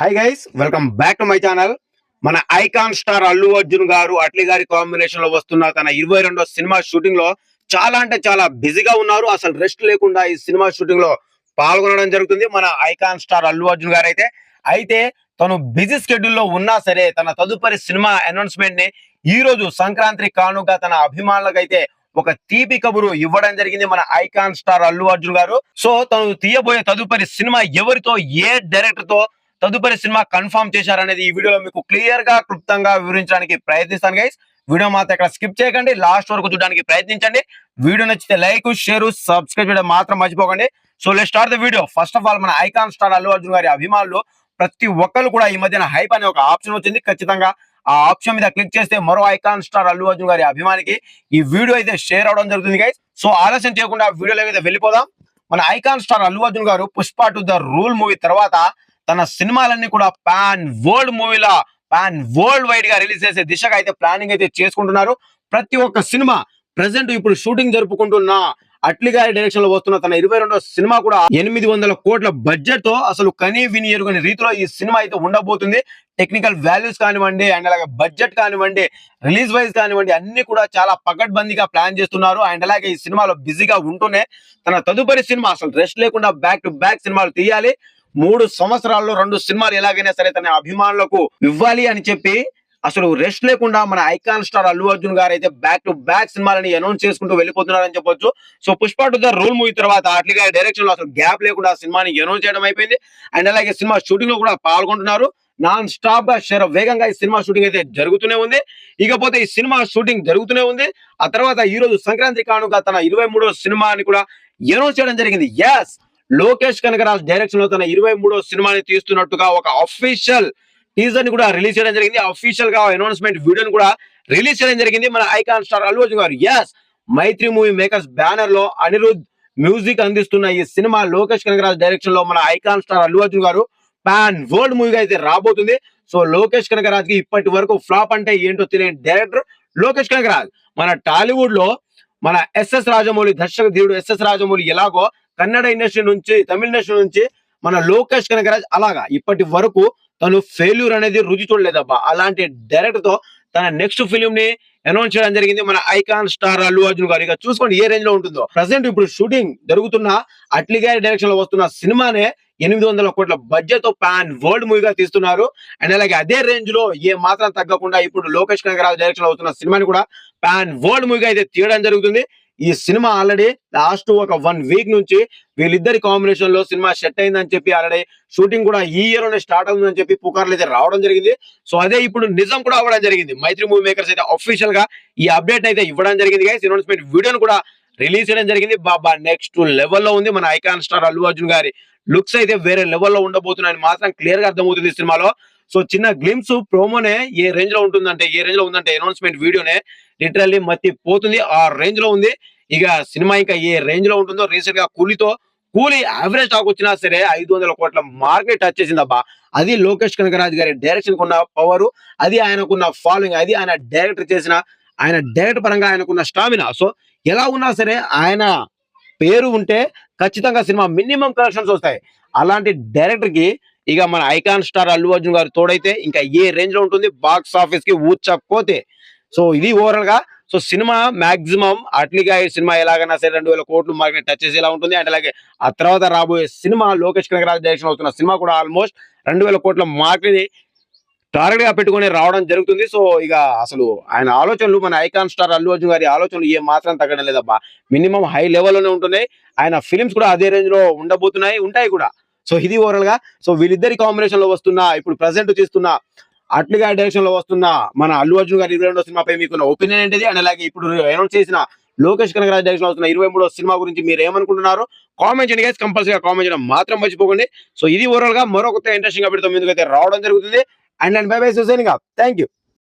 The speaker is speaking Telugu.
Hi guys, welcome back to my channel. మన ఐకాన్ స్టార్ అల్లు అర్జున్ గారు అట్లీ గారి కాంబినేషన్ లో వస్తున్న తన 22వ సినిమా షూటింగ్ లో చాలా అంటే చాలా బిజీగా ఉన్నారు. అసలు రెస్ట్ లేకుండా ఈ సినిమా షూటింగ్ లో పాల్గొనడం జరుగుతుంది మన ఐకాన్ స్టార్ అల్లు అర్జున్ గారు. అయితే తను బిజీ స్కెడ్యూల్ లో ఉన్నా సరే తన తదుపరి సినిమా అనౌన్స్మెంట్ ని ఈ రోజు సంక్రాంతి కానుగా తన అభిమానులకు అయితే ఒక తీపి కబురు ఇవ్వడం జరిగింది మన ఐకాన్ స్టార్ అల్లు అర్జున్ గారు. సో తను తీయబోయే తదుపరి సినిమా ఎవరితో, ఏ డైరెక్టర్ తో తదుపరి సినిమా కన్ఫర్మ్ చేశారనేది ఈ వీడియోలో మీకు క్లియర్ గా క్లుప్తంగా వివరించడానికి ప్రయత్నిస్తాను గైస్. వీడియో మాత్రం ఇక్కడ స్కిప్ చేయకండి, లాస్ట్ వరకు చూడడానికి ప్రయత్నించండి. వీడియో నచ్చితే లైక్, షేర్, సబ్స్క్రైబ్ చేయడం మాత్రం మర్చిపోకండి. So let's start the video. First of all, మన ఐకాన్ స్టార్ అల్లు అర్జున్ గారి అభిమానులు ప్రతి ఒక్కరు కూడా ఈ మధ్యన హైప్ అనే ఒక ఆప్షన్ వచ్చింది. ఖచ్చితంగా ఆ ఆప్షన్ మీద క్లిక్ చేస్తే మరో ఐకాన్ స్టార్ అల్లు అర్జున్ గారి అభిమానికి ఈ వీడియో అయితే షేర్ అవడం జరుగుతుంది గైస్. సో ఆలస్యం చేయకుండా వీడియోలో అయితే వెళ్ళిపోదాం. మన ఐకాన్ స్టార్ అల్లు అర్జున్ గారు Pushpa two the rule movie తర్వాత తన సినిమాలన్నీ కూడా పాన్ వరల్డ్ మూవీలా పాన్ వరల్డ్ వైడ్ గా రిలీజ్ చేసే దిశగా అయితే ప్లానింగ్ అయితే చేసుకుంటున్నారు. ప్రతి ఒక్క సినిమా ప్రెసెంట్ ఇప్పుడు షూటింగ్ జరుపుకుంటున్న అట్లీ గారి డైరెక్షన్ లో వస్తున్న తన 22వ సినిమా కూడా 800 కోట్ల బడ్జెట్ తో అసలు కనీ విని ఎరుగని రీతిలో ఈ సినిమా అయితే ఉండబోతుంది. టెక్నికల్ వాల్యూస్ కానివ్వండి, అండ్ అలాగే బడ్జెట్ కానివ్వండి, రిలీజ్ వైజ్ కానివ్వండి, అన్ని కూడా చాలా పకడ్బందీగా ప్లాన్ చేస్తున్నారు. అండ్ అలాగే ఈ సినిమాలో బిజీగా ఉంటూనే తన తదుపరి సినిమా అసలు రెస్ట్ లేకుండా బ్యాక్ టు బ్యాక్ సినిమాలు తీయాలి. 3 సంవత్సరాల్లో 2 సినిమాలు ఎలాగైనా సరే తన అభిమానులకు ఇవ్వాలి అని చెప్పి అసలు రెస్ట్ లేకుండా మన ఐకాన్ స్టార్ అల్లు అర్జున్ గారు అయితే బ్యాక్ టు బ్యాక్ సినిమాలని అనౌన్స్ చేసుకుంటూ వెళ్ళిపోతున్నారని చెప్పొచ్చు. So Pushpa two the rule movie తర్వాత అట్లీ గారి డైరెక్షన్ లో అసలు గ్యాప్ లేకుండా సినిమాని అనౌన్స్ చేయడం అయిపోయింది. అండ్ అలాగే సినిమా షూటింగ్ లో కూడా పాల్గొంటున్నారు. నాన్ స్టాప్ గా వేగంగా ఈ సినిమా షూటింగ్ అయితే జరుగుతూనే ఉంది. ఇకపోతే ఈ సినిమా షూటింగ్ జరుగుతూనే ఉంది. ఆ తర్వాత ఈ రోజు సంక్రాంతి కానుక తన 23వ సినిమాని కూడా అనౌన్స్ చేయడం జరిగింది. ఎస్, లోకేష్ కనగరాజ్ డైరెక్షన్ లో తన 23వ సినిమాని తీస్తున్నట్టుగా ఒక అఫీషియల్ టీజర్ ని కూడా రిలీజ్ చేయడం జరిగింది. అఫీషియల్ గా అనౌన్స్మెంట్ వీడియోని కూడా రిలీజ్ చేయడం జరిగింది మన ఐకాన్ స్టార్ అల్లు అర్జున్ గారు. ఎస్, మైత్రి మూవీ మేకర్స్ బ్యానర్ లో అనిరుద్ మ్యూజిక్ అందిస్తున్న ఈ సినిమా లోకేష్ కనగరాజ్ డైరెక్షన్ లో మన ఐకాన్ స్టార్ అల్లు అర్జున్ గారు పాన్ వరల్డ్ మూవీగా అయితే రాబోతుంది. సో లోకేష్ కనగరాజ్ కి ఇప్పటి వరకు ఫ్లాప్ అంటే ఏంటో తెలియని డైరెక్టర్ లోకేష్ కనగరాజ్. మన టాలీవుడ్ లో మన ఎస్ఎస్ రాజమౌళి, దర్శక ధీరుడు ఎస్ఎస్ రాజమౌళి ఎలాగో కన్నడ ఇండస్ట్రీ నుంచి, తమిళ ఇండస్ట్రీ నుంచి మన లోకేష్ కనగరాజ్ అలాగా ఇప్పటి వరకు తను ఫెయిల్యూర్ అనేది రుచి చూడలేదబ్బా. అలాంటి డైరెక్టర్ తో తన నెక్స్ట్ ఫిలిం ని అనౌన్స్ చేయడం జరిగింది మన ఐకాన్ స్టార్ అల్లు అర్జున్ గారు. ఇక చూసుకోండి ఏ రేంజ్ లో ఉంటుందో. ప్రజెంట్ ఇప్పుడు షూటింగ్ జరుగుతున్న అట్లీ గారి డైరెక్షన్ లో వస్తున్న సినిమానే 800 కోట్ల బడ్జెట్ తో పాన్ వరల్డ్ మూవీగా తీస్తున్నారు. అండ్ అలాగే అదే రేంజ్ లో ఏ మాత్రం తగ్గకుండా ఇప్పుడు లోకేష్ కనగరాజ్ డైరెక్షన్ లో వస్తున్న సినిమాని కూడా పాన్ వరల్డ్ మూవీగా అయితే తీయడం జరుగుతుంది. ఈ సినిమా ఆల్రెడీ లాస్ట్ ఒక 1 వీక్ నుంచి వీళ్ళిద్దరి కాంబినేషన్ లో సినిమా సెట్ అయిందని చెప్పి ఆల్రెడీ షూటింగ్ కూడా ఈ ఇయర్ లోనే స్టార్ట్ అవుతుందని చెప్పి పుకార్లు అయితే రావడం జరిగింది. సో అదే ఇప్పుడు నిజం కూడా అవ్వడం జరిగింది. మైత్రి మూవీ మేకర్స్ అయితే అఫీషియల్ గా ఈ అప్డేట్ అయితే ఇవ్వడం జరిగింది. అనౌన్స్మెంట్ వీడియోను కూడా రిలీజ్ చేయడం జరిగింది. బాబా నెక్స్ట్ లెవెల్లో ఉంది మన ఐకాన్ స్టార్ అల్లు అర్జున్ గారి లుక్స్ అయితే వేరే లెవెల్లో ఉండబోతున్నాయని మాత్రం క్లియర్ గా అర్థమవుతుంది సినిమాలో. సో చిన్న గ్లిమ్స్ ప్రోమోనే ఏ రేంజ్ లో ఉంటుందంటే, ఏ రేంజ్ లో ఉందంటే అనౌన్స్మెంట్ వీడియోనే లిటరల్లీ మత్తి పోతుంది. ఆ రేంజ్ లో ఉంది. ఇక సినిమా ఇంకా ఏ రేంజ్ లో ఉంటుందో. రీసెంట్ గా కూలీ యావరేజ్ టాక్ వచ్చినా సరే 500 కోట్ల మార్కెట్ టచ్ చేసిందబ్బా. అది లోకేష్ కనగరాజ్ గారి డైరెక్షన్ కున్న పవర్, అది ఆయనకున్న ఫాలోయింగ్, అది ఆయన డైరెక్టర్ పరంగా ఆయనకున్న స్టామినా. సో ఎలా ఉన్నా సరే ఆయన పేరు ఉంటే ఖచ్చితంగా సినిమా మినిమం కలెక్షన్స్ వస్తాయి. అలాంటి డైరెక్టర్ కి ఇక మన ఐకాన్ స్టార్ అల్లు అర్జున్ గారు తోడైతే ఇంకా ఏ రేంజ్ లో ఉంటుంది. బాక్స్ ఆఫీస్ కి ఊచకపోతే. సో ఇది ఓవరాల్ గా. సో సినిమా మాక్సిమం అట్లీ గారి సినిమా ఎలాగైనా సరే 2000 కోట్లు మార్కెట్ టచ్ చేసేలా ఉంటుంది. అండ్ అలాగే ఆ తర్వాత రాబోయే సినిమా లోకేష్ కనగరాజ్ డైరెక్షన్ అవుతున్న సినిమా కూడా ఆల్మోస్ట్ 2000 కోట్ల మార్కెట్ ని టార్గెట్ గా పెట్టుకుని రావడం జరుగుతుంది. సో ఇక అసలు ఆయన ఆలోచనలు, మన ఐకాన్ స్టార్ అల్లు అర్జున్ గారి ఆలోచనలు ఏ మాత్రం తగ్గడం లేదబ్బా. మినిమం హై లెవెల్లోనే ఉంటున్నాయి. ఆయన ఫిలిమ్స్ కూడా అదే రేంజ్ లో ఉంటాయి కూడా. సో ఇది ఓవరాల్ గా. సో వీళ్ళిద్దరి కాంబినేషన్ లో వస్తున్న, ఇప్పుడు ప్రెసెంట్ చేస్తున్న అట్లీ గారి డైరెక్షన్ లో వస్తున్న మన అల్లు అర్జున్ గారి 22వ సినిమాపై మీకున్న ఒపీనియన్ ఏంటిది? అండ్ అలాగే ఇప్పుడు అనౌన్స్ చేసిన లోకేష్ కనగరాజ్ డైరెక్షన్ లో వస్తున్న 23వ సినిమా గురించి మీరు ఏమనుకుంటున్నారు? కామెంట్ చేయండి గైస్. కంపల్సరీగా కామెంట్ చేయడం మాత్రం మర్చిపోకండి. సో ఇది ఓవరాల్ గా మరొక ఇంట్రెస్టింగ్ అప్డేట్ తో ముందుకైతే రావడం జరుగుతుంది. And by by, signing off. Thank you.